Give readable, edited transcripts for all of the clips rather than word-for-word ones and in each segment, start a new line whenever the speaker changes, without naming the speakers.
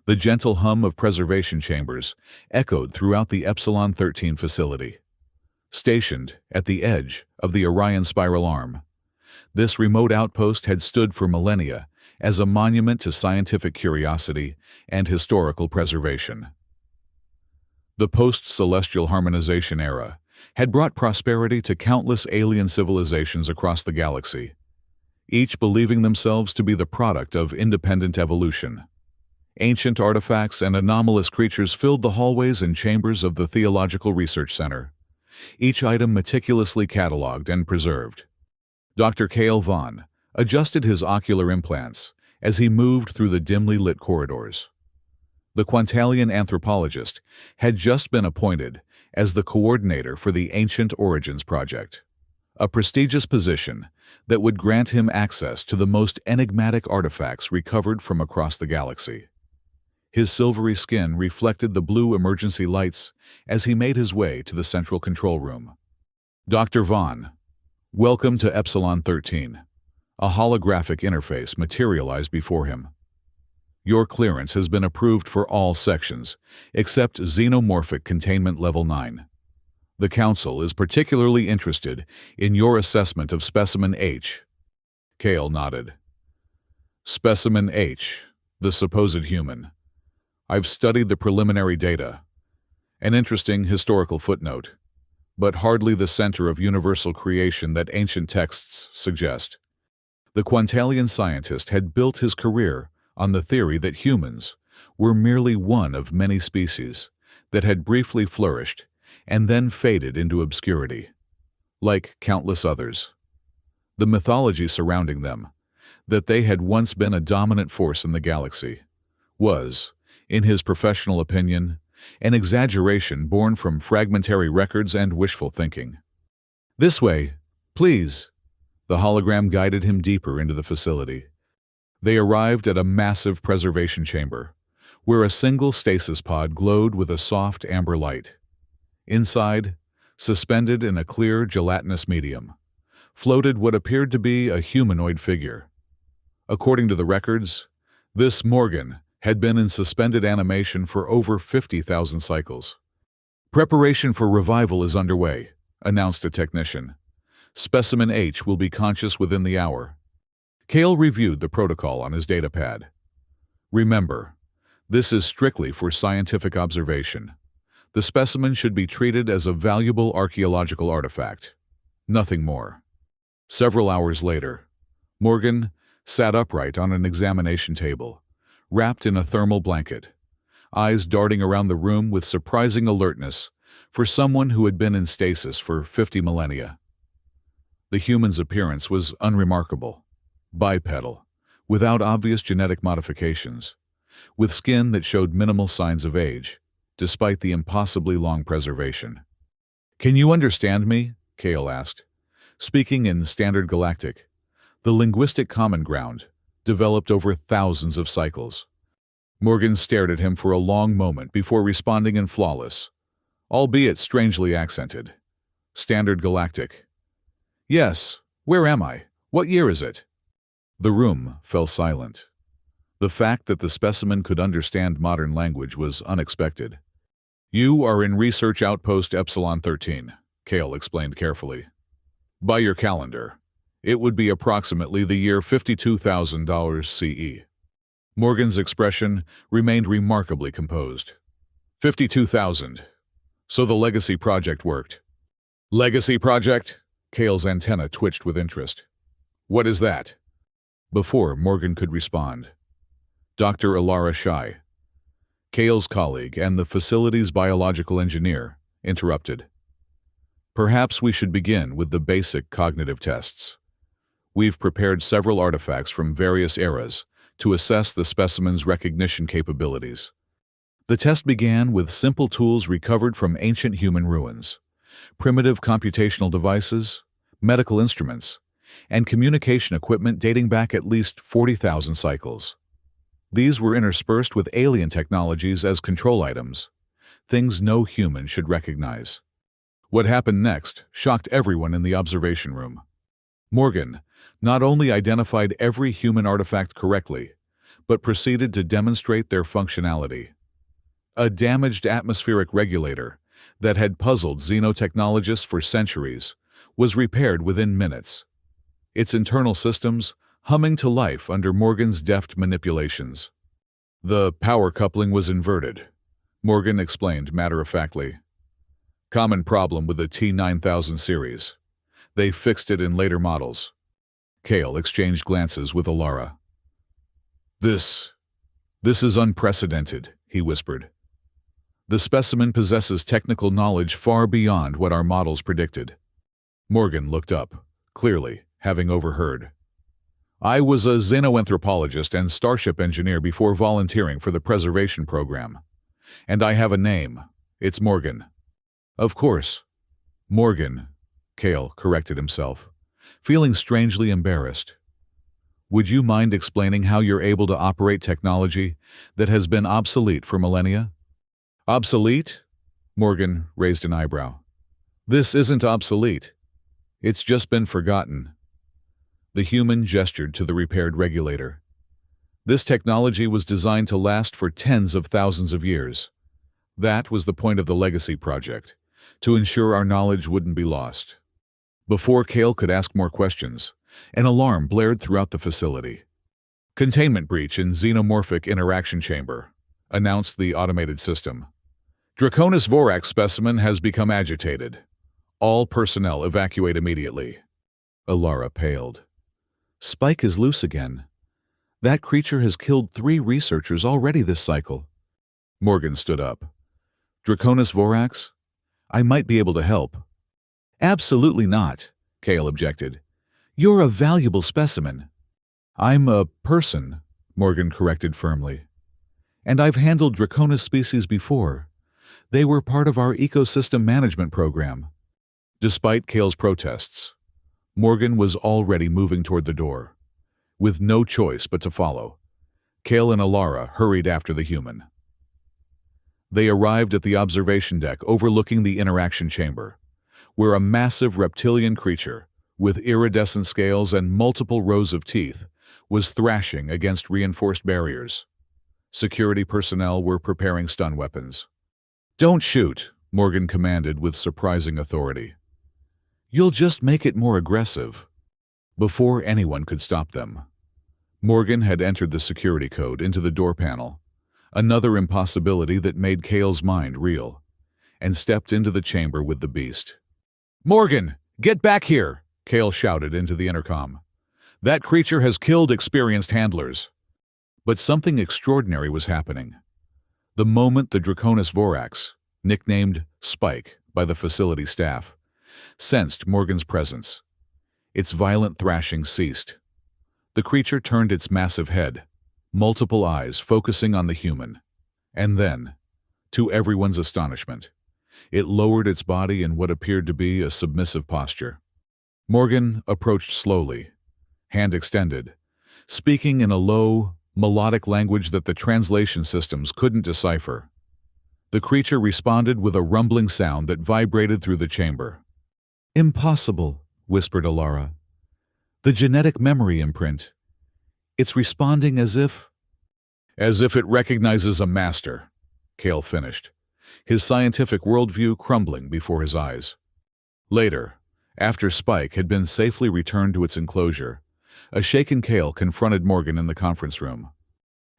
The gentle hum of preservation chambers echoed throughout the Epsilon 13 facility. Stationed at the edge of the Orion spiral arm, this remote outpost had stood for millennia as a monument to scientific curiosity and historical preservation. The post-celestial harmonization era had brought prosperity to countless alien civilizations across the galaxy, each believing themselves to be the product of independent evolution. Ancient artifacts and anomalous creatures filled the hallways and chambers of the Theological Research Center, each item meticulously catalogued and preserved. Dr. Cale Vaughn adjusted his ocular implants as he moved through the dimly lit corridors. The Quantalian anthropologist had just been appointed as the coordinator for the Ancient Origins Project, a prestigious position that would grant him access to the most enigmatic artifacts recovered from across the galaxy. His silvery skin reflected the blue emergency lights as he made his way to the central control room. Dr. Vaughn, welcome to Epsilon 13. A holographic interface materialized before him. Your clearance has been approved for all sections, except Xenomorphic Containment Level 9. The Council is particularly interested in your assessment of Specimen H. Cale nodded. Specimen H, the supposed human. I've studied the preliminary data. An interesting historical footnote, but hardly the center of universal creation that ancient texts suggest. The Quantalian scientist had built his career on the theory that humans were merely one of many species that had briefly flourished and then faded into obscurity, like countless others. The mythology surrounding them, that they had once been a dominant force in the galaxy, was, in his professional opinion, an exaggeration born from fragmentary records and wishful thinking. This way, please. The hologram guided him deeper into the facility. They arrived at a massive preservation chamber, where a single stasis pod glowed with a soft amber light. Inside, suspended in a clear gelatinous medium, floated what appeared to be a humanoid figure. According to the records, this Morgan had been in suspended animation for over 50,000 cycles. Preparation for revival is underway, announced a technician. Specimen H will be conscious within the hour. Cale reviewed the protocol on his datapad. Remember, this is strictly for scientific observation. The specimen should be treated as a valuable archaeological artifact. Nothing more. Several hours later, Morgan sat upright on an examination table, wrapped in a thermal blanket, eyes darting around the room with surprising alertness for someone who had been in stasis for 50 millennia. The human's appearance was unremarkable, bipedal, without obvious genetic modifications, with skin that showed minimal signs of age, despite the impossibly long preservation. Can you understand me? Cale asked. Speaking in Standard Galactic, the linguistic common ground developed over thousands of cycles. Morgan stared at him for a long moment before responding in flawless, albeit strangely accented, Standard Galactic. Yes, where am I? What year is it? The room fell silent. The fact that the specimen could understand modern language was unexpected. You are in Research Outpost Epsilon 13, Cale explained carefully. By your calendar, it would be approximately the year $52,000 CE. Morgan's expression remained remarkably composed. 52,000. So the Legacy Project worked. Legacy Project? Cale's antenna twitched with interest. What is that? Before Morgan could respond, Dr. Ilara Shai, Cale's colleague and the facility's biological engineer, interrupted. Perhaps we should begin with the basic cognitive tests. We've prepared several artifacts from various eras to assess the specimen's recognition capabilities. The test began with simple tools recovered from ancient human ruins, primitive computational devices, medical instruments, and communication equipment dating back at least 40,000 cycles. These were interspersed with alien technologies as control items, things no human should recognize. What happened next shocked everyone in the observation room. Morgan not only identified every human artifact correctly, but proceeded to demonstrate their functionality. A damaged atmospheric regulator that had puzzled xenotechnologists for centuries was repaired within minutes, its internal systems humming to life under Morgan's deft manipulations. The power coupling was inverted, Morgan explained matter-of-factly. Common problem with the T9000 series. They fixed it in later models. Cale exchanged glances with Alara. This is unprecedented, he whispered. The specimen possesses technical knowledge far beyond what our models predicted. Morgan looked up, clearly, having overheard. I was a xenoanthropologist and starship engineer before volunteering for the preservation program. And I have a name. It's Morgan. Of course. Morgan, Cale corrected himself, feeling strangely embarrassed. Would you mind explaining how you're able to operate technology that has been obsolete for millennia? Obsolete? Morgan raised an eyebrow. This isn't obsolete. It's just been forgotten. The human gestured to the repaired regulator. This technology was designed to last for tens of thousands of years. That was the point of the Legacy Project, to ensure our knowledge wouldn't be lost. Before Cale could ask more questions, an alarm blared throughout the facility. Containment breach in xenomorphic interaction chamber, announced the automated system. Draconis vorax specimen has become agitated. All personnel evacuate immediately. Alara paled. Spike is loose again. That creature has killed 3 researchers already this cycle. Morgan stood up. Draconis vorax? I might be able to help. Absolutely not, Cale objected. You're a valuable specimen. I'm a person, Morgan corrected firmly. And I've handled Draconis species before. They were part of our ecosystem management program. Despite Cale's protests, Morgan was already moving toward the door. With no choice but to follow, Cale and Alara hurried after the human. They arrived at the observation deck overlooking the interaction chamber, where a massive reptilian creature, with iridescent scales and multiple rows of teeth, was thrashing against reinforced barriers. Security personnel were preparing stun weapons. Don't shoot, Morgan commanded with surprising authority. You'll just make it more aggressive. Before anyone could stop them, Morgan had entered the security code into the door panel, another impossibility that made Cale's mind reel, and stepped into the chamber with the beast. Morgan, get back here, Cale shouted into the intercom. That creature has killed experienced handlers. But something extraordinary was happening. The moment the Draconis vorax, nicknamed Spike by the facility staff, sensed Morgan's presence, its violent thrashing ceased. The creature turned its massive head, multiple eyes focusing on the human, and then, to everyone's astonishment, it lowered its body in what appeared to be a submissive posture. Morgan approached slowly, hand extended, speaking in a low, melodic language that the translation systems couldn't decipher. The creature responded with a rumbling sound that vibrated through the chamber. Impossible, whispered Alara. The genetic memory imprint. It's responding as if it recognizes a master, Cale finished, his scientific worldview crumbling before his eyes. Later, after Spike had been safely returned to its enclosure, a shaken Cale confronted Morgan in the conference room.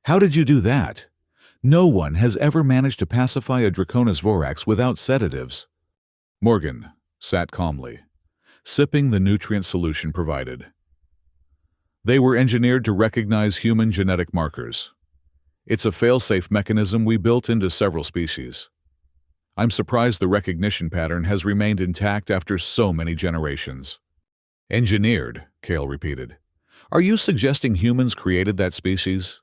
How did you do that? No one has ever managed to pacify a Draconis vorax without sedatives. Morgan sat calmly, sipping the nutrient solution provided. They were engineered to recognize human genetic markers. It's a fail-safe mechanism we built into several species. I'm surprised the recognition pattern has remained intact after so many generations. Engineered, Cale repeated. Are you suggesting humans created that species?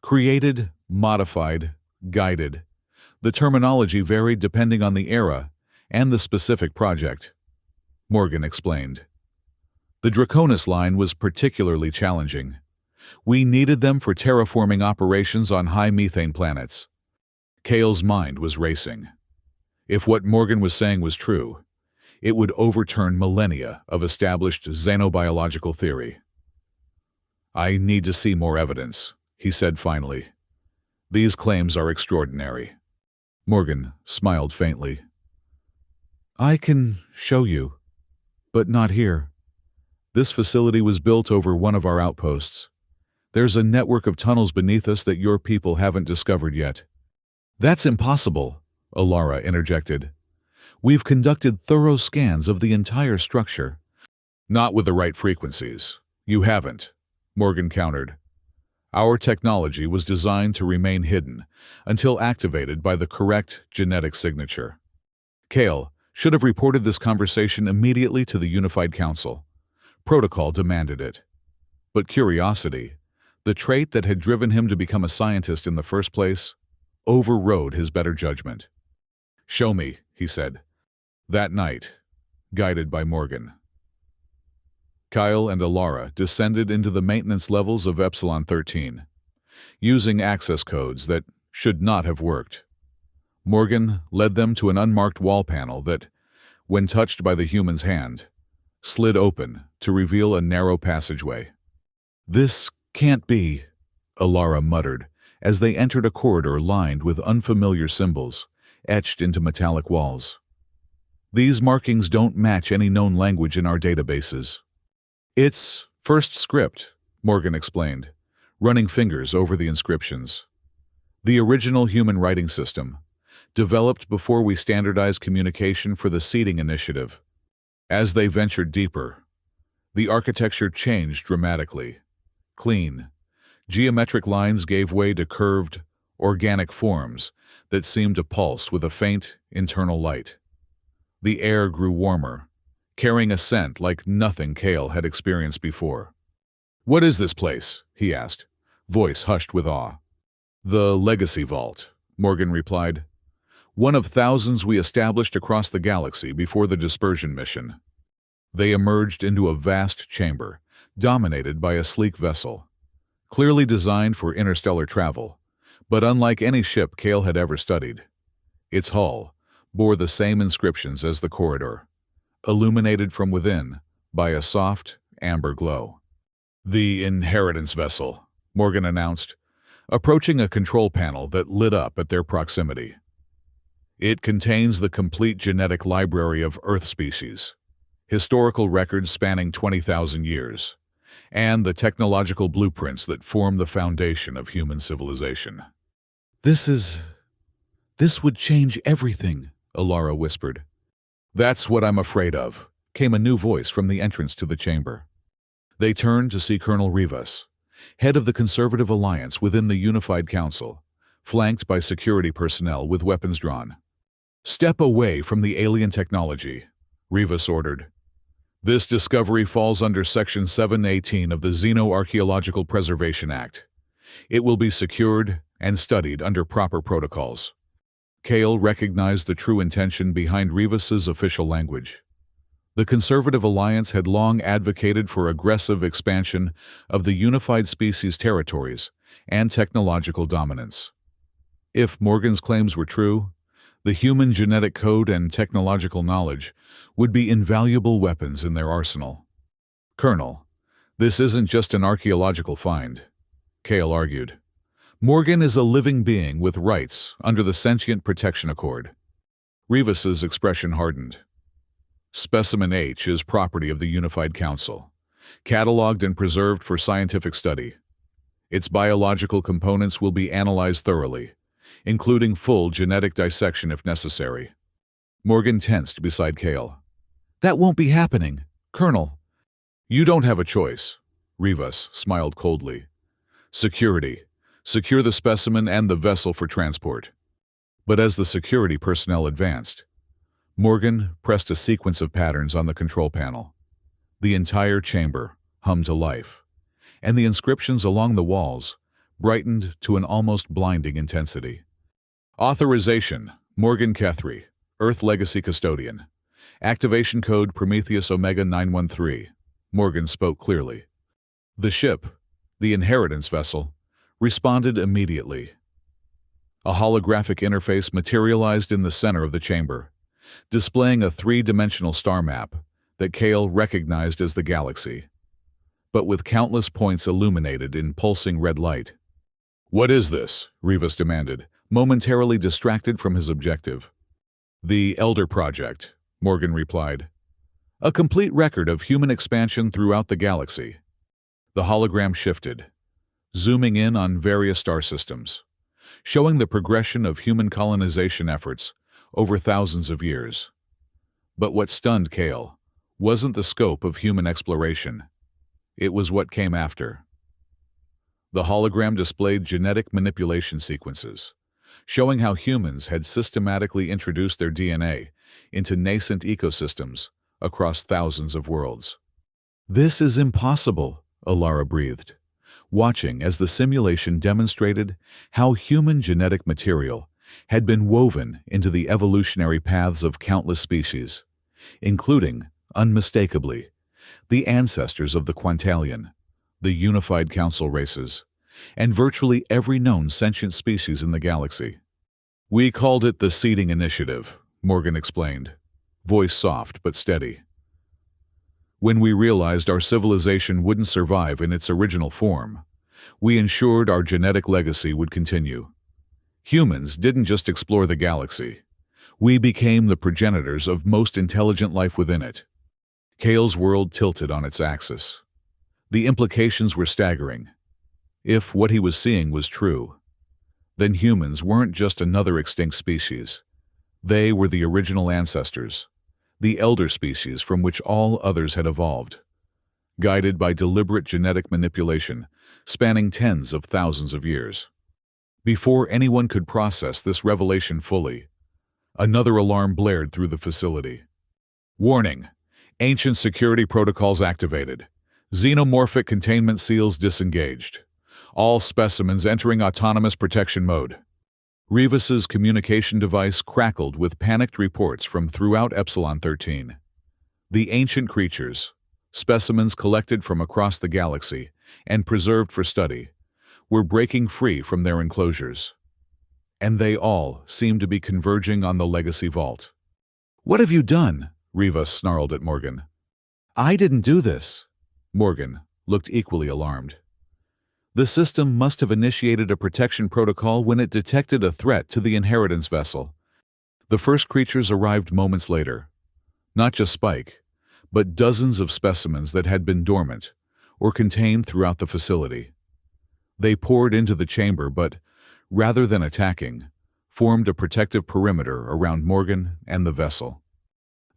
Created, modified, guided. The terminology varied depending on the era and the specific project. Morgan explained. The Draconis line was particularly challenging. We needed them for terraforming operations on high methane planets. Cale's mind was racing. If what Morgan was saying was true, it would overturn millennia of established xenobiological theory. I need to see more evidence, he said finally. "These claims are extraordinary." Morgan smiled faintly. "I can show you, but not here. This facility was built over one of our outposts. There's a network of tunnels beneath us that your people haven't discovered yet." "That's impossible," Alara interjected. "We've conducted thorough scans of the entire structure." "Not with the right frequencies. You haven't," Morgan countered. "Our technology was designed to remain hidden until activated by the correct genetic signature." Kale should have reported this conversation immediately to the Unified Council. Protocol demanded it. But curiosity, the trait that had driven him to become a scientist in the first place, overrode his better judgment. "Show me," he said. That night, guided by Morgan, Kyle and Alara descended into the maintenance levels of Epsilon 13, using access codes that should not have worked. Morgan led them to an unmarked wall panel that, when touched by the human's hand, slid open to reveal a narrow passageway. "This can't be," Alara muttered as they entered a corridor lined with unfamiliar symbols etched into metallic walls. "These markings don't match any known language in our databases." "It's first script," Morgan explained, running fingers over the inscriptions. "The original human writing system, developed before we standardized communication for the seeding initiative." As they ventured deeper, the architecture changed dramatically. Clean, geometric lines gave way to curved, organic forms that seemed to pulse with a faint, internal light. The air grew warmer, carrying a scent like nothing Kale had experienced before. "What is this place?" he asked, voice hushed with awe. "The Legacy Vault," Morgan replied. "One of thousands we established across the galaxy before the dispersion mission." They emerged into a vast chamber, dominated by a sleek vessel, clearly designed for interstellar travel, but unlike any ship Kale had ever studied. Its hull bore the same inscriptions as the corridor, illuminated from within by a soft, amber glow. "The Inheritance Vessel," Morgan announced, approaching a control panel that lit up at their proximity. "It contains the complete genetic library of Earth species, historical records spanning 20,000 years, and the technological blueprints that form the foundation of human civilization." This would change everything," Alara whispered. "That's what I'm afraid of," came a new voice from the entrance to the chamber. They turned to see Colonel Rivas, head of the Conservative Alliance within the Unified Council, flanked by security personnel with weapons drawn. "Step away from the alien technology," Rivas ordered. "This discovery falls under Section 718 of the Xenoarchaeological Preservation Act. It will be secured and studied under proper protocols." Kale recognized the true intention behind Rivas's official language. The Conservative Alliance had long advocated for aggressive expansion of the unified species' territories and technological dominance. If Morgan's claims were true, the human genetic code and technological knowledge would be invaluable weapons in their arsenal. "Colonel, this isn't just an archaeological find," Kale argued. "Morgan is a living being with rights under the Sentient Protection Accord." Rivas's expression hardened. "Specimen H is property of the Unified Council, cataloged and preserved for scientific study. Its biological components will be analyzed thoroughly, including full genetic dissection if necessary." Morgan tensed beside Kale. "That won't be happening, Colonel." "You don't have a choice," Rivas smiled coldly. "Security. Secure the specimen and the vessel for transport." But as the security personnel advanced, Morgan pressed a sequence of patterns on the control panel. The entire chamber hummed to life, and the inscriptions along the walls brightened to an almost blinding intensity. "Authorization, Morgan Kethry, Earth Legacy Custodian. Activation code Prometheus Omega 913, Morgan spoke clearly. The ship, the Inheritance Vessel, responded immediately. A holographic interface materialized in the center of the chamber, displaying a three-dimensional star map that Kale recognized as the galaxy, but with countless points illuminated in pulsing red light. "What is this?" Rivas demanded, momentarily distracted from his objective. "The Elder Project," Morgan replied. "A complete record of human expansion throughout the galaxy." The hologram shifted, zooming in on various star systems, showing the progression of human colonization efforts over thousands of years. But what stunned Kale wasn't the scope of human exploration. It was what came after. The hologram displayed genetic manipulation sequences, showing how humans had systematically introduced their DNA into nascent ecosystems across thousands of worlds. "This is impossible," Alara breathed, watching as the simulation demonstrated how human genetic material had been woven into the evolutionary paths of countless species, including, unmistakably, the ancestors of the Quantalian, the Unified Council races, and virtually every known sentient species in the galaxy. "We called it the Seeding Initiative," Morgan explained, voice soft but steady. "When we realized our civilization wouldn't survive in its original form, we ensured our genetic legacy would continue. Humans didn't just explore the galaxy. We became the progenitors of most intelligent life within it." Kale's world tilted on its axis. The implications were staggering. If what he was seeing was true, then humans weren't just another extinct species. They were the original ancestors, the elder species from which all others had evolved, guided by deliberate genetic manipulation spanning tens of thousands of years. Before anyone could process this revelation fully, another alarm blared through the facility. "Warning! Ancient security protocols activated. Xenomorphic containment seals disengaged. All specimens entering autonomous protection mode." Rivas's communication device crackled with panicked reports from throughout Epsilon 13. The ancient creatures, specimens collected from across the galaxy and preserved for study, were breaking free from their enclosures. And they all seemed to be converging on the Legacy Vault. "What have you done?" Rivas snarled at Morgan. "I didn't do this." Morgan looked equally alarmed. "The system must have initiated a protection protocol when it detected a threat to the inheritance vessel." The first creatures arrived moments later. Not just Spike, but dozens of specimens that had been dormant or contained throughout the facility. They poured into the chamber but, rather than attacking, formed a protective perimeter around Morgan and the vessel.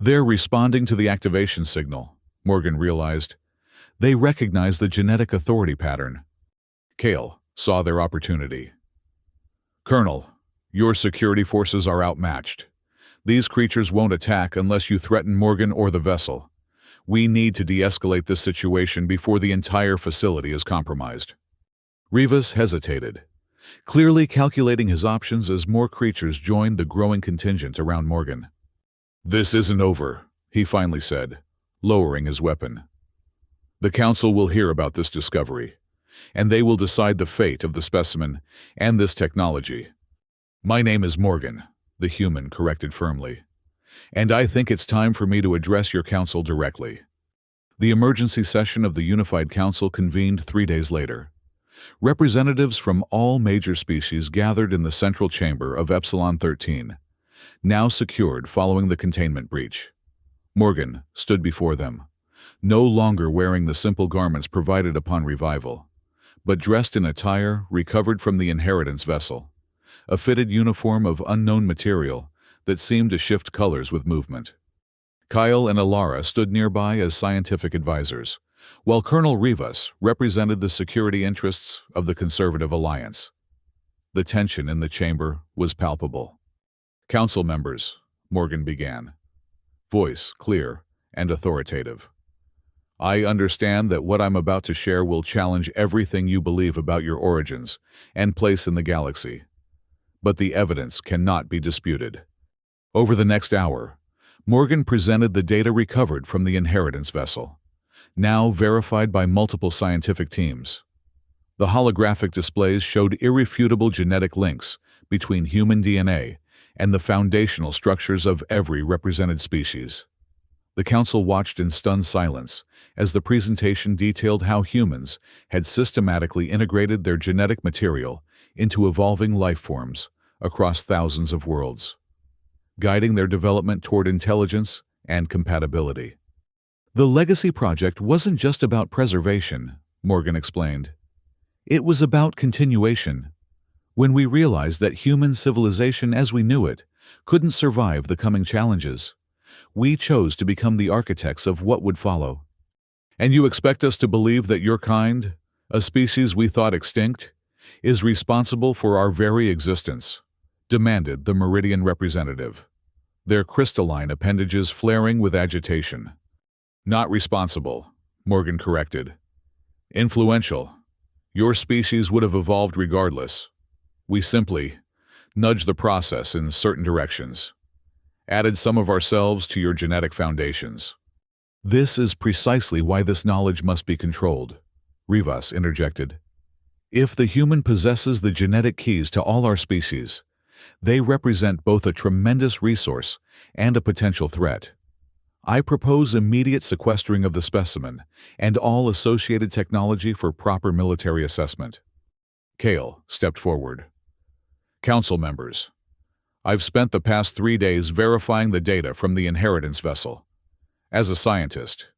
"They're responding to the activation signal," Morgan realized. "They recognize the genetic authority pattern." Kale saw their opportunity. "Colonel, your security forces are outmatched. These creatures won't attack unless you threaten Morgan or the vessel. We need to de-escalate this situation before the entire facility is compromised." Rivas hesitated, clearly calculating his options as more creatures joined the growing contingent around Morgan. "This isn't over," he finally said, lowering his weapon. "The Council will hear about this discovery, and they will decide the fate of the specimen and this technology." "My name is Morgan," the human corrected firmly, "and I think it's time for me to address your council directly." The emergency session of the Unified Council convened 3 days later. Representatives from all major species gathered in the central chamber of Epsilon 13, now secured following the containment breach. Morgan stood before them, no longer wearing the simple garments provided upon revival, but dressed in attire recovered from the inheritance vessel, a fitted uniform of unknown material that seemed to shift colors with movement. Kyle and Alara stood nearby as scientific advisors, while Colonel Rivas represented the security interests of the Conservative Alliance. The tension in the chamber was palpable. "Council members," Morgan began, voice clear and authoritative. "I understand that what I'm about to share will challenge everything you believe about your origins and place in the galaxy. But the evidence cannot be disputed." Over the next hour, Morgan presented the data recovered from the inheritance vessel, now verified by multiple scientific teams. The holographic displays showed irrefutable genetic links between human DNA and the foundational structures of every represented species. The Council watched in stunned silence as the presentation detailed how humans had systematically integrated their genetic material into evolving life forms across thousands of worlds, guiding their development toward intelligence and compatibility. The Legacy Project wasn't just about preservation, Morgan explained. It was about continuation. When we realized that human civilization as we knew it couldn't survive the coming challenges, we chose to become the architects of what would follow. And you expect us to believe that your kind, a species we thought extinct, is responsible for our very existence? Demanded the Meridian representative, their crystalline appendages flaring with agitation. Not responsible, Morgan corrected. Influential. Your species would have evolved regardless. We simply nudged the process in certain directions, added some of ourselves to your genetic foundations. This is precisely why this knowledge must be controlled, Rivas interjected. If the human possesses the genetic keys to all our species, they represent both a tremendous resource and a potential threat. I propose immediate sequestering of the specimen and all associated technology for proper military assessment. Kale stepped forward. Council members, I've spent the past 3 days verifying the data from the inheritance vessel. As a scientist,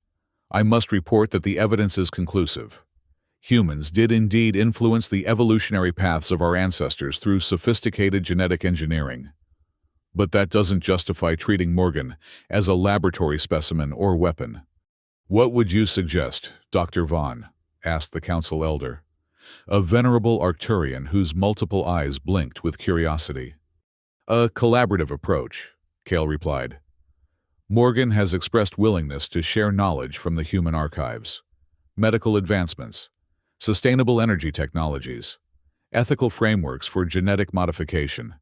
I must report that the evidence is conclusive. Humans did indeed influence the evolutionary paths of our ancestors through sophisticated genetic engineering. But that doesn't justify treating Morgan as a laboratory specimen or weapon. What would you suggest, Dr. Vaughn? Asked the council elder, a venerable Arcturian whose multiple eyes blinked with curiosity. A collaborative approach, Kale replied. Morgan has expressed willingness to share knowledge from the human archives, medical advancements, sustainable energy technologies, ethical frameworks for genetic modification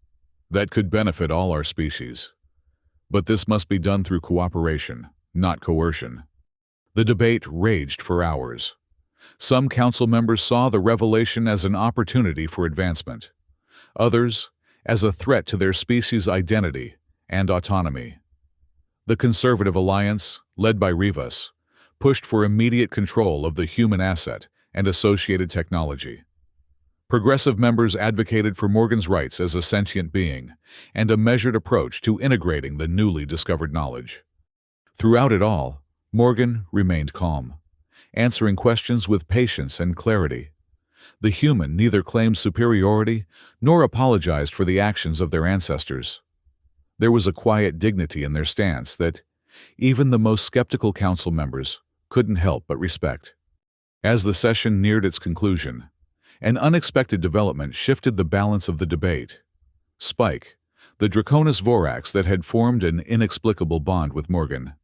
that could benefit all our species. But this must be done through cooperation, not coercion. The debate raged for hours. Some council members saw the revelation as an opportunity for advancement, others as a threat to their species' identity and autonomy. The Conservative Alliance, led by Rivas, pushed for immediate control of the human asset and associated technology. Progressive members advocated for Morgan's rights as a sentient being and a measured approach to integrating the newly discovered knowledge. Throughout it all, Morgan remained calm, answering questions with patience and clarity. The human neither claimed superiority nor apologized for the actions of their ancestors. There was a quiet dignity in their stance that even the most skeptical council members couldn't help but respect. As the session neared its conclusion, an unexpected development shifted the balance of the debate. Spike, the Draconis Vorax that had formed an inexplicable bond with Morgan,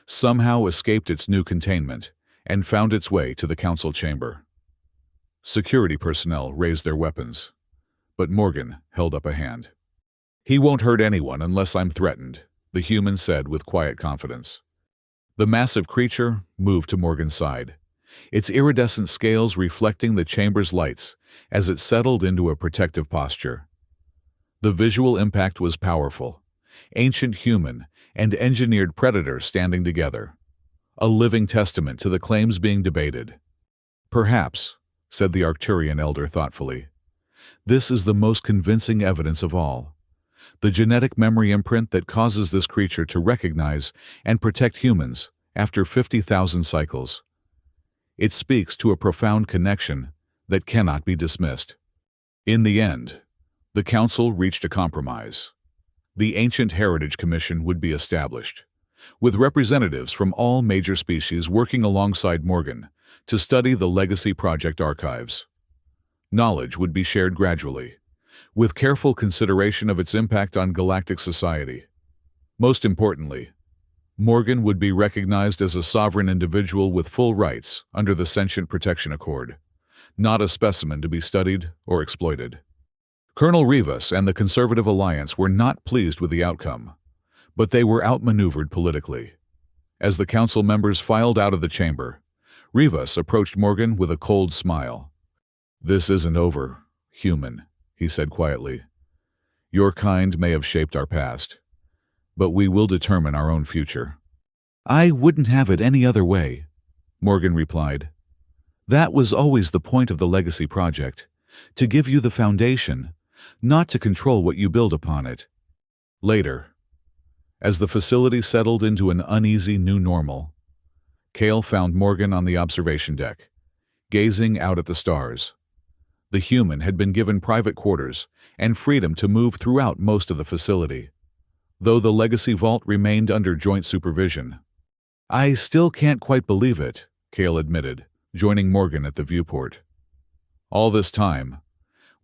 somehow escaped its new containment and found its way to the council chamber. Security personnel raised their weapons, but Morgan held up a hand. He won't hurt anyone unless I'm threatened, the human said with quiet confidence. The massive creature moved to Morgan's side, its iridescent scales reflecting the chamber's lights as it settled into a protective posture. The visual impact was powerful, ancient human and engineered predator standing together, a living testament to the claims being debated. Perhaps, said the Arcturian elder thoughtfully, this is the most convincing evidence of all. The genetic memory imprint that causes this creature to recognize and protect humans after 50,000 cycles. It speaks to a profound connection that cannot be dismissed. In the end, the council reached a compromise. The Ancient Heritage Commission would be established, with representatives from all major species working alongside Morgan to study the Legacy Project archives. Knowledge would be shared gradually, with careful consideration of its impact on galactic society. Most importantly, Morgan would be recognized as a sovereign individual with full rights under the Sentient Protection Accord, not a specimen to be studied or exploited. Colonel Rivas and the Conservative Alliance were not pleased with the outcome, but they were outmaneuvered politically. As the council members filed out of the chamber, Rivas approached Morgan with a cold smile. "This isn't over, human," he said quietly. "Your kind may have shaped our past, but we will determine our own future." "I wouldn't have it any other way," Morgan replied. "That was always the point of the Legacy Project, to give you the foundation, not to control what you build upon it. Later, as the facility settled into an uneasy new normal, Cale found Morgan on the observation deck, gazing out at the stars. The human had been given private quarters and freedom to move throughout most of the facility, though the legacy vault remained under joint supervision. "I still can't quite believe it," Cale admitted, joining Morgan at the viewport. "All this time,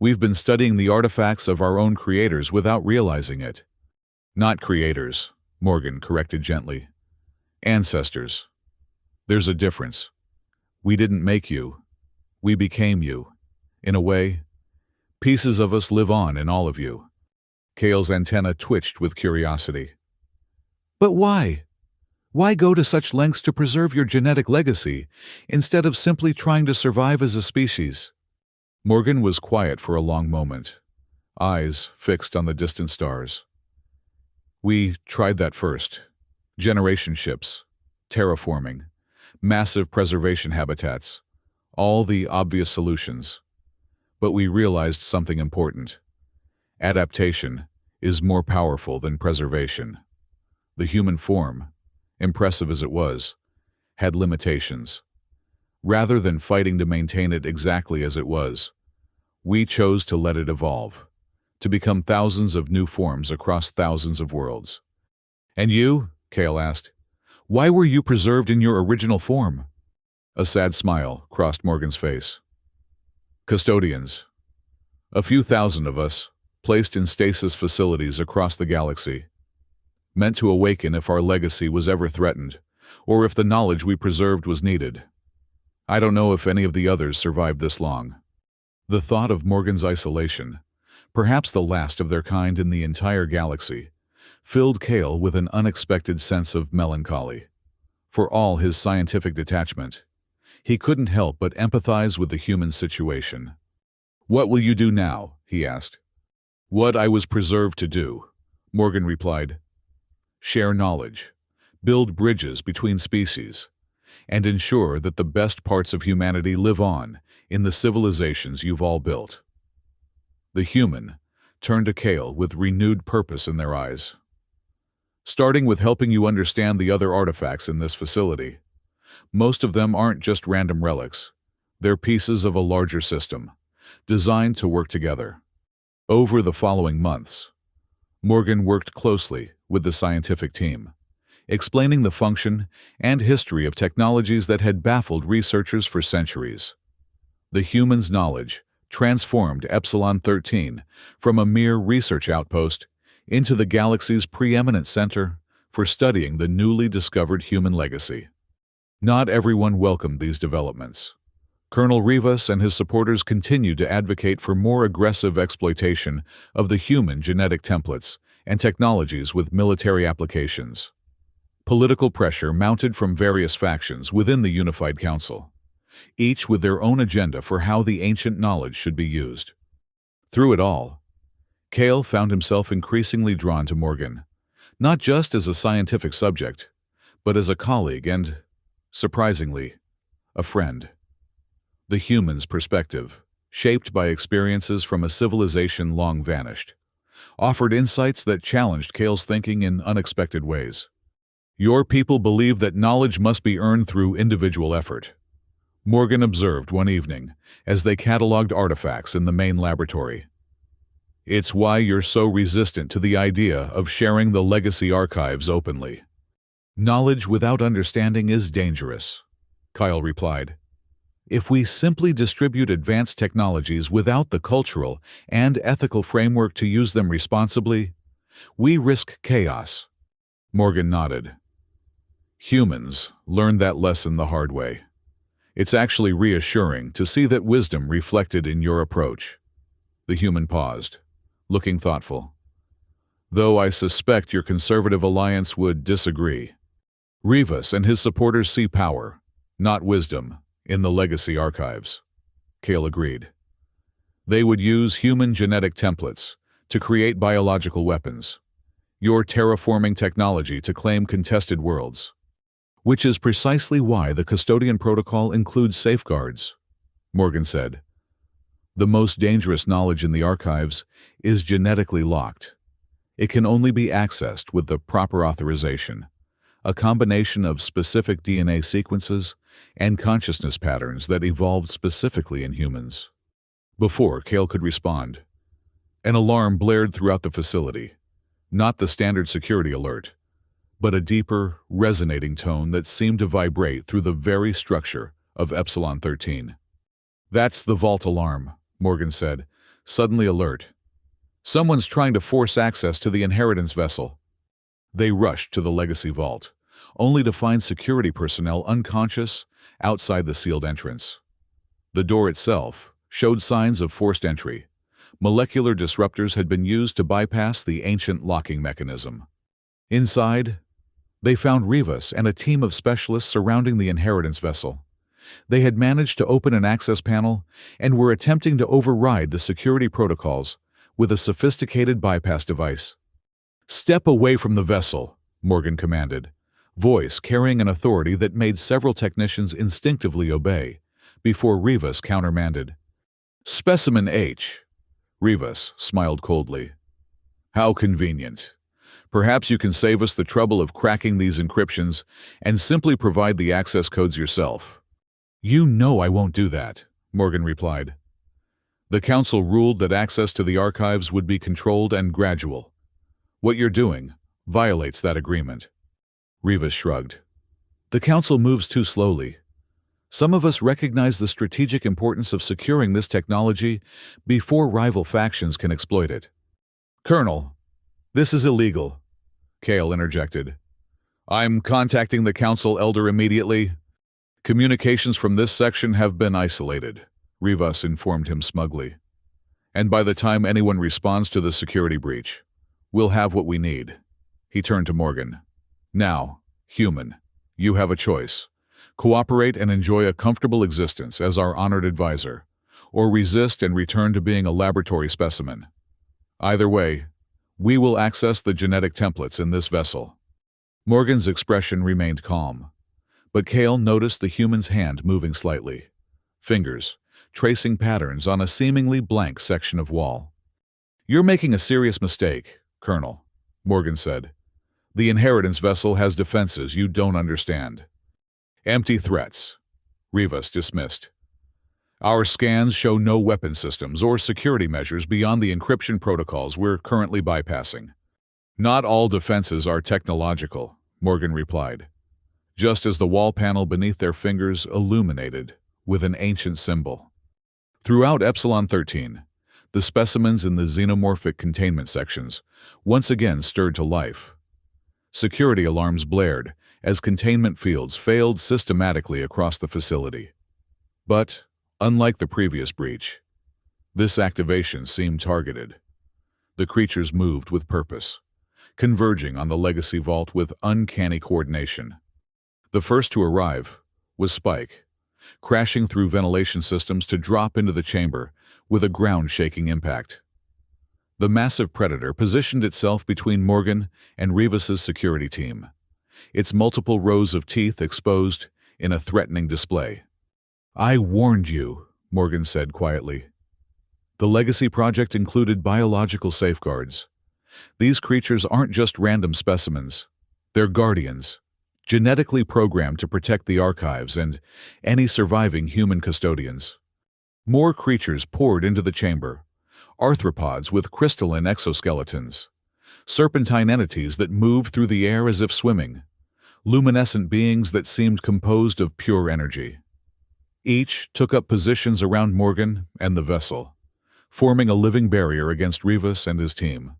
we've been studying the artifacts of our own creators without realizing it." "Not creators," Morgan corrected gently. "Ancestors. There's a difference. We didn't make you. We became you. In a way, pieces of us live on in all of you." Cale's antenna twitched with curiosity. "But why? Why go to such lengths to preserve your genetic legacy, instead of simply trying to survive as a species?" Morgan was quiet for a long moment, eyes fixed on the distant stars. "We tried that first. Generation ships, terraforming, massive preservation habitats, all the obvious solutions. But we realized something important. Adaptation is more powerful than preservation. The human form, impressive as it was, had limitations. Rather than fighting to maintain it exactly as it was, we chose to let it evolve, to become thousands of new forms across thousands of worlds." "And you?" Cale asked. "Why were you preserved in your original form?" A sad smile crossed Morgan's face. "Custodians. A few thousand of us, placed in stasis facilities across the galaxy, meant to awaken if our legacy was ever threatened, or if the knowledge we preserved was needed. I don't know if any of the others survived this long." The thought of Morgan's isolation, perhaps the last of their kind in the entire galaxy, filled Cale with an unexpected sense of melancholy. For all his scientific detachment, he couldn't help but empathize with the human situation. "What will you do now?" he asked. "What I was preserved to do," Morgan replied. "Share knowledge, build bridges between species, and ensure that the best parts of humanity live on in the civilizations you've all built." The human turned to Cale with renewed purpose in their eyes. "Starting with helping you understand the other artifacts in this facility. Most of them aren't just random relics. They're pieces of a larger system, designed to work together." Over the following months, Morgan worked closely with the scientific team, explaining the function and history of technologies that had baffled researchers for centuries. The human's knowledge transformed Epsilon 13 from a mere research outpost into the galaxy's preeminent center for studying the newly discovered human legacy. Not everyone welcomed these developments. Colonel Rivas and his supporters continued to advocate for more aggressive exploitation of the human genetic templates and technologies with military applications. Political pressure mounted from various factions within the Unified Council, each with their own agenda for how the ancient knowledge should be used. Through it all, Cale found himself increasingly drawn to Morgan, not just as a scientific subject, but as a colleague and, surprisingly, a friend. The human's perspective, shaped by experiences from a civilization long vanished, offered insights that challenged Cale's thinking in unexpected ways. "Your people believe that knowledge must be earned through individual effort," Morgan observed one evening as they cataloged artifacts in the main laboratory. "It's why you're so resistant to the idea of sharing the legacy archives openly." "Knowledge without understanding is dangerous," Kyle replied. "If we simply distribute advanced technologies without the cultural and ethical framework to use them responsibly, we risk chaos." Morgan nodded. "Humans learned that lesson the hard way. It's actually reassuring to see that wisdom reflected in your approach." The human paused, looking thoughtful. "Though I suspect your conservative alliance would disagree. Rivas and his supporters see power, not wisdom, in the legacy archives." Cale agreed. "They would use human genetic templates to create biological weapons, your terraforming technology to claim contested worlds. Which is precisely why the custodian protocol includes safeguards," Morgan said. The most dangerous knowledge in the archives is genetically locked. It can only be accessed with the proper authorization, a combination of specific DNA sequences and consciousness patterns that evolved specifically in humans. Before Kale could respond, an alarm blared throughout the facility, not the standard security alert, but a deeper, resonating tone that seemed to vibrate through the very structure of Epsilon 13. "That's the vault alarm," Morgan said, suddenly alert. "Someone's trying to force access to the inheritance vessel." They rushed to the legacy vault, only to find security personnel unconscious outside the sealed entrance. The door itself showed signs of forced entry. Molecular disruptors had been used to bypass the ancient locking mechanism. Inside, they found Rivas and a team of specialists surrounding the inheritance vessel. They had managed to open an access panel and were attempting to override the security protocols with a sophisticated bypass device. "Step away from the vessel," Morgan commanded, voice carrying an authority that made several technicians instinctively obey, before Rivas countermanded. "Specimen H." Rivas smiled coldly. "How convenient. Perhaps you can save us the trouble of cracking these encryptions and simply provide the access codes yourself." "You know I won't do that," Morgan replied. "The Council ruled that access to the archives would be controlled and gradual. What you're doing violates that agreement." Rivas shrugged. "The Council moves too slowly. Some of us recognize the strategic importance of securing this technology before rival factions can exploit it." "Colonel, this is illegal," Kale interjected. "I'm contacting the Council Elder immediately. Communications from this section have been isolated," Rivas informed him smugly. "And by the time anyone responds to the security breach, we'll have what we need." He turned to Morgan. "Now, human, you have a choice. Cooperate and enjoy a comfortable existence as our honored advisor, or resist and return to being a laboratory specimen. Either way, we will access the genetic templates in this vessel." Morgan's expression remained calm, but Kale noticed the human's hand moving slightly, fingers tracing patterns on a seemingly blank section of wall. "You're making a serious mistake, Colonel," Morgan said. "The inheritance vessel has defenses you don't understand." "Empty threats," Rivas dismissed. "Our scans show no weapon systems or security measures beyond the encryption protocols we're currently bypassing." "Not all defenses are technological," Morgan replied, just as the wall panel beneath their fingers illuminated with an ancient symbol. Throughout Epsilon 13, the specimens in the xenomorphic containment sections once again stirred to life. Security alarms blared as containment fields failed systematically across the facility. But, unlike the previous breach, this activation seemed targeted. The creatures moved with purpose, converging on the legacy vault with uncanny coordination. The first to arrive was Spike, crashing through ventilation systems to drop into the chamber with a ground-shaking impact. The massive predator positioned itself between Morgan and Rivas's security team, its multiple rows of teeth exposed in a threatening display. "I warned you," Morgan said quietly. The Legacy Project included biological safeguards. These creatures aren't just random specimens. They're guardians, genetically programmed to protect the archives and any surviving human custodians. More creatures poured into the chamber, arthropods with crystalline exoskeletons, serpentine entities that moved through the air as if swimming, luminescent beings that seemed composed of pure energy. Each took up positions around Morgan and the vessel, forming a living barrier against Rivas and his team.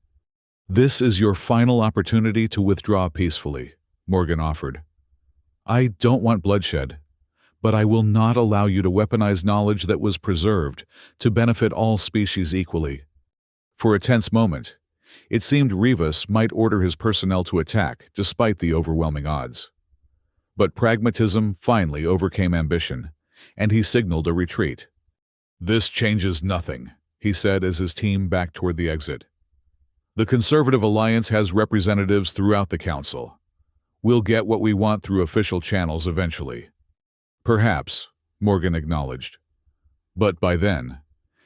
"This is your final opportunity to withdraw peacefully," Morgan offered. "I don't want bloodshed, but I will not allow you to weaponize knowledge that was preserved to benefit all species equally." For a tense moment, it seemed Rivas might order his personnel to attack despite the overwhelming odds. But pragmatism finally overcame ambition, and he signaled a retreat. "This changes nothing," he said as his team backed toward the exit. "The Conservative Alliance has representatives throughout the Council. We'll get what we want through official channels eventually." "Perhaps," Morgan acknowledged. "But by then,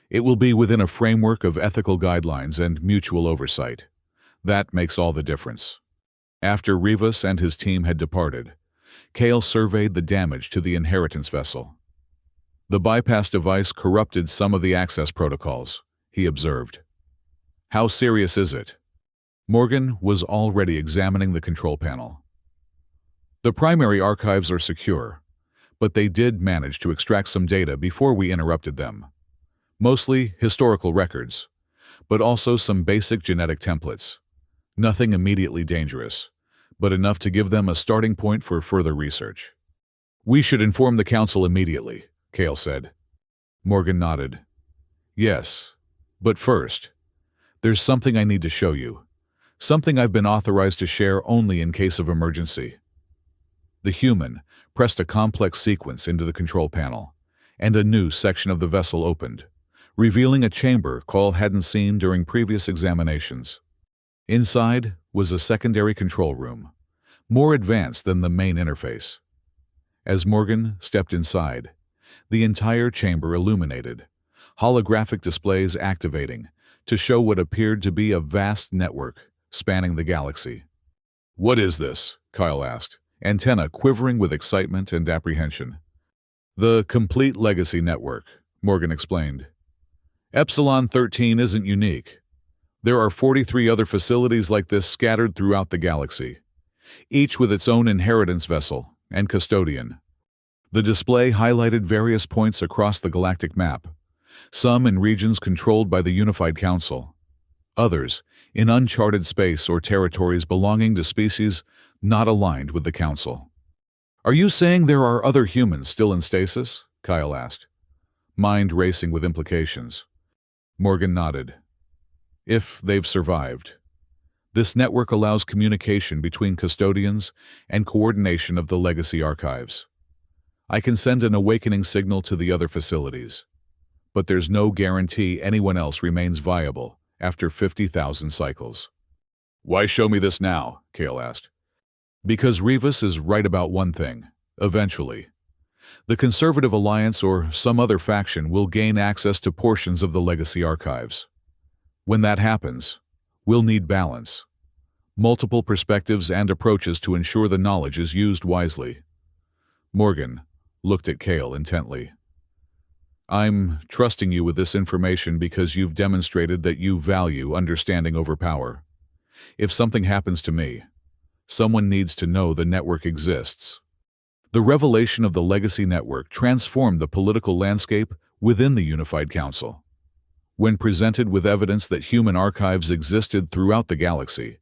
It will be within a framework of ethical guidelines and mutual oversight. That makes all the difference. After Rivas and his team had departed, Kale surveyed the damage to the inheritance vessel. The bypass device corrupted some of the access protocols, he observed. How serious is it? Morgan was already examining the control panel. The primary archives are secure, but they did manage to extract some data before we interrupted them. Mostly historical records, but also some basic genetic templates. Nothing immediately dangerous, but enough to give them a starting point for further research. We should inform the council immediately, Kale said. Morgan nodded. Yes, but first, there's something I need to show you. Something I've been authorized to share only in case of emergency. The human pressed a complex sequence into the control panel, and a new section of the vessel opened, revealing a chamber Cole hadn't seen during previous examinations. Inside was a secondary control room, more advanced than the main interface. As Morgan stepped inside, the entire chamber illuminated, holographic displays activating to show what appeared to be a vast network spanning the galaxy. What is this? Kyle asked, antenna quivering with excitement and apprehension. The Complete Legacy Network, Morgan explained. Epsilon 13 isn't unique. There are 43 other facilities like this scattered throughout the galaxy, each with its own inheritance vessel and custodian. The display highlighted various points across the galactic map, some in regions controlled by the Unified Council, others in uncharted space or territories belonging to species not aligned with the Council. Are you saying there are other humans still in stasis? Kyle asked, mind racing with implications. Morgan nodded. If they've survived. This network allows communication between custodians and coordination of the legacy archives. I can send an awakening signal to the other facilities, but there's no guarantee anyone else remains viable after 50,000 cycles. Why show me this now? Kale asked. Because Rivas is right about one thing. Eventually, the Conservative Alliance or some other faction will gain access to portions of the legacy archives. When that happens, we'll need balance, multiple perspectives and approaches to ensure the knowledge is used wisely. Morgan looked at Kale intently. I'm trusting you with this information because you've demonstrated that you value understanding over power. If something happens to me, someone needs to know the network exists. The revelation of the Legacy Network transformed the political landscape within the Unified Council. When presented with evidence that human archives existed throughout the galaxy,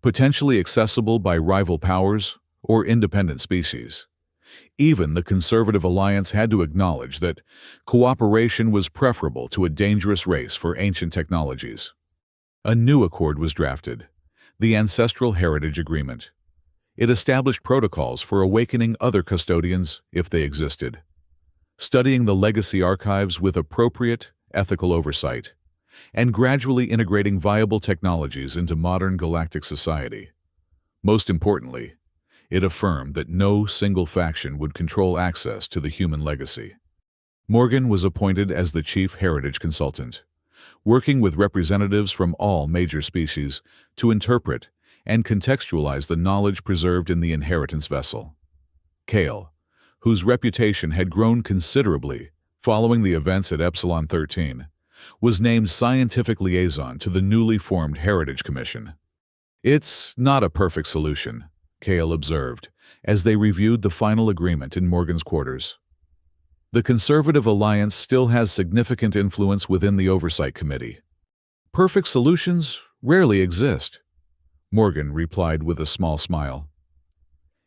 potentially accessible by rival powers or independent species, even the Conservative Alliance had to acknowledge that cooperation was preferable to a dangerous race for ancient technologies. A new accord was drafted, the Ancestral Heritage Agreement. It established protocols for awakening other custodians if they existed, studying the legacy archives with appropriate ethical oversight, and gradually integrating viable technologies into modern galactic society. Most importantly, it affirmed that no single faction would control access to the human legacy. Morgan was appointed as the chief heritage consultant, working with representatives from all major species to interpret and contextualize the knowledge preserved in the inheritance vessel. Kale, whose reputation had grown considerably following the events at Epsilon 13, was named scientific liaison to the newly formed Heritage Commission. It's not a perfect solution, Kale observed, as they reviewed the final agreement in Morgan's quarters. The Conservative Alliance still has significant influence within the Oversight Committee. Perfect solutions rarely exist, Morgan replied with a small smile.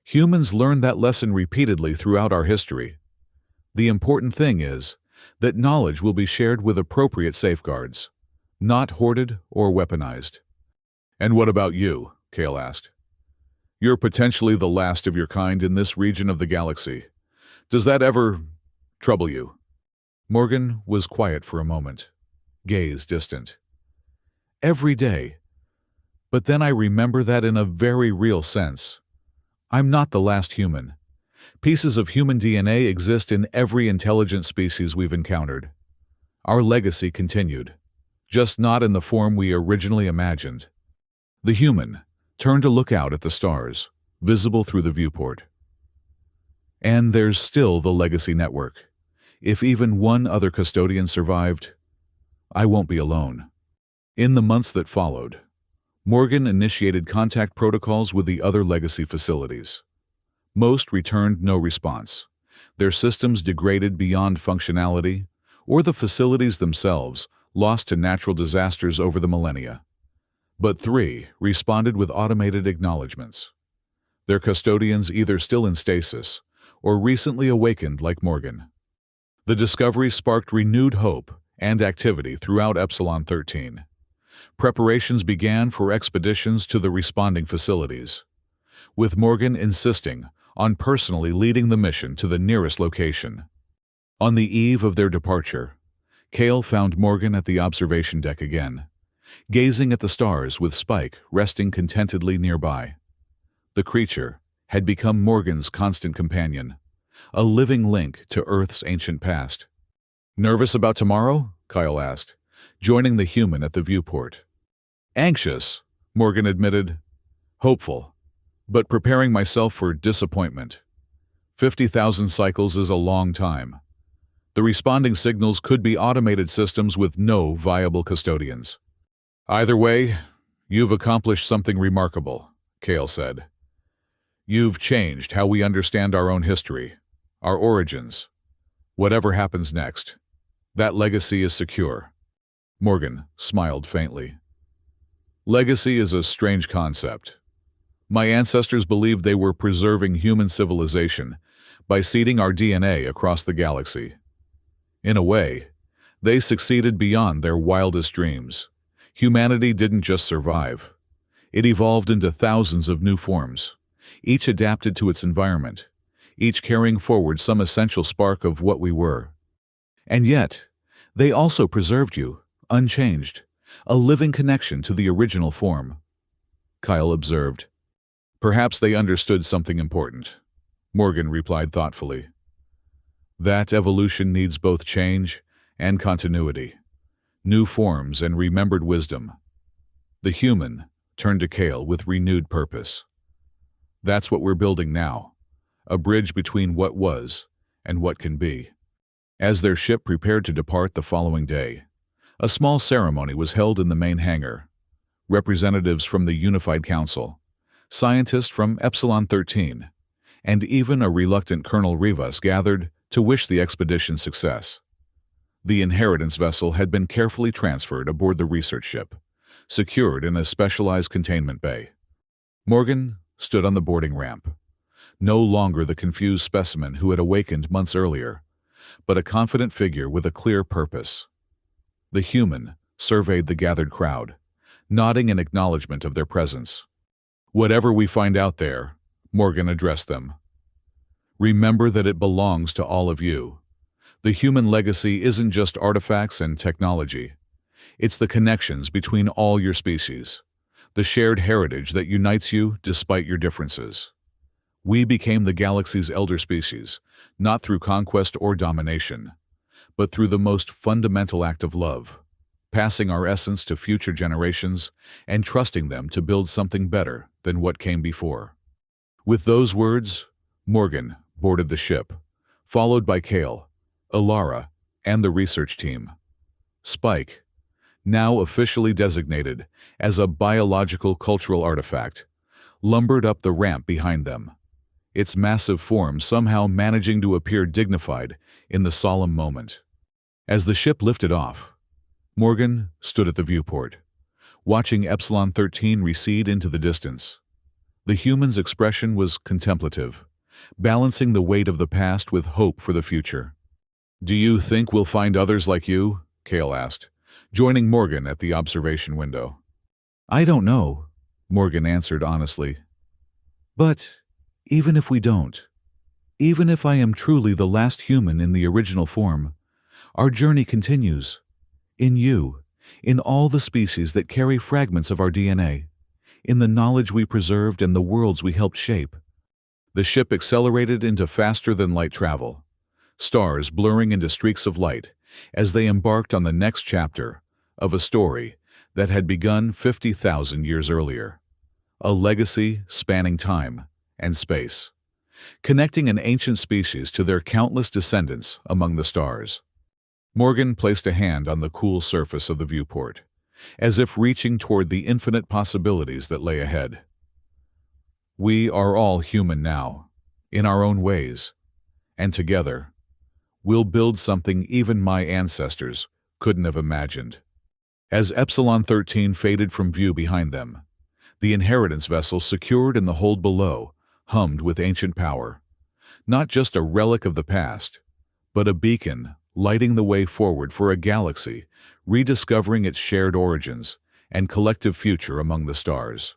Humans learned that lesson repeatedly throughout our history. The important thing is that knowledge will be shared with appropriate safeguards, not hoarded or weaponized. And what about you? Kale asked. You're potentially the last of your kind in this region of the galaxy. Does that ever trouble you? Morgan was quiet for a moment, gaze distant. Every day. But then I remember that in a very real sense. I'm not the last human. Pieces of human DNA exist in every intelligent species we've encountered. Our legacy continued, just not in the form we originally imagined. The human turned to look out at the stars, visible through the viewport. And there's still the legacy network. If even one other custodian survived, I won't be alone. In the months that followed, Morgan initiated contact protocols with the other legacy facilities. Most returned no response. Their systems degraded beyond functionality, or the facilities themselves lost to natural disasters over the millennia. But 3 responded with automated acknowledgments. Their custodians either still in stasis or recently awakened like Morgan. The discovery sparked renewed hope and activity throughout Epsilon 13. Preparations began for expeditions to the responding facilities, with Morgan insisting on personally leading the mission to the nearest location. On the eve of their departure, Kale found Morgan at the observation deck again, gazing at the stars with Spike resting contentedly nearby. The creature had become Morgan's constant companion, a living link to Earth's ancient past. "Nervous about tomorrow?" Kyle asked, joining the human at the viewport. "Anxious," Morgan admitted. "Hopeful, but preparing myself for disappointment. 50,000 cycles is a long time. The responding signals could be automated systems with no viable custodians." "Either way, you've accomplished something remarkable," Kale said. "You've changed how we understand our own history, our origins. Whatever happens next, that legacy is secure." Morgan smiled faintly. "Legacy is a strange concept. My ancestors believed they were preserving human civilization by seeding our DNA across the galaxy. In a way, they succeeded beyond their wildest dreams. Humanity didn't just survive. It evolved into thousands of new forms, each adapted to its environment, each carrying forward some essential spark of what we were. And yet, they also preserved you, unchanged, a living connection to the original form." Kyle observed. "Perhaps they understood something important," Morgan replied thoughtfully. "That evolution needs both change and continuity, new forms and remembered wisdom." The human turned to Kale with renewed purpose. "That's what we're building now, a bridge between what was and what can be." As their ship prepared to depart the following day, a small ceremony was held in the main hangar. Representatives from the Unified Council, scientists from Epsilon 13, and even a reluctant Colonel Rivas gathered to wish the expedition success. The inheritance vessel had been carefully transferred aboard the research ship, secured in a specialized containment bay. Morgan stood on the boarding ramp, no longer the confused specimen who had awakened months earlier, but a confident figure with a clear purpose. The human surveyed the gathered crowd, nodding in acknowledgement of their presence. "Whatever we find out there," Morgan addressed them, "remember that it belongs to all of you. The human legacy isn't just artifacts and technology. It's the connections between all your species, the shared heritage that unites you despite your differences. We became the galaxy's elder species, not through conquest or domination, but through the most fundamental act of love, passing our essence to future generations and trusting them to build something better than what came before." With those words, Morgan boarded the ship, followed by Kale, Ilara, and the research team. Spike, now officially designated as a biological cultural artifact, lumbered up the ramp behind them, its massive form somehow managing to appear dignified in the solemn moment. As the ship lifted off, Morgan stood at the viewport, watching Epsilon 13 recede into the distance. The human's expression was contemplative, balancing the weight of the past with hope for the future. "Do you think we'll find others like you?" Kale asked, joining Morgan at the observation window. "I don't know," Morgan answered honestly. "But even if we don't, even if I am truly the last human in the original form, our journey continues. In you, in all the species that carry fragments of our DNA, in the knowledge we preserved and the worlds we helped shape." The ship accelerated into faster-than-light travel, stars blurring into streaks of light as they embarked on the next chapter of a story that had begun 50,000 years earlier, a legacy spanning time and space, connecting an ancient species to their countless descendants among the stars. Morgan placed a hand on the cool surface of the viewport, as if reaching toward the infinite possibilities that lay ahead. We are all human now, in our own ways, and together, we'll build something even my ancestors couldn't have imagined. As Epsilon 13 faded from view behind them, the inheritance vessel secured in the hold below hummed with ancient power, not just a relic of the past, but a beacon lighting the way forward for a galaxy rediscovering its shared origins and collective future among the stars.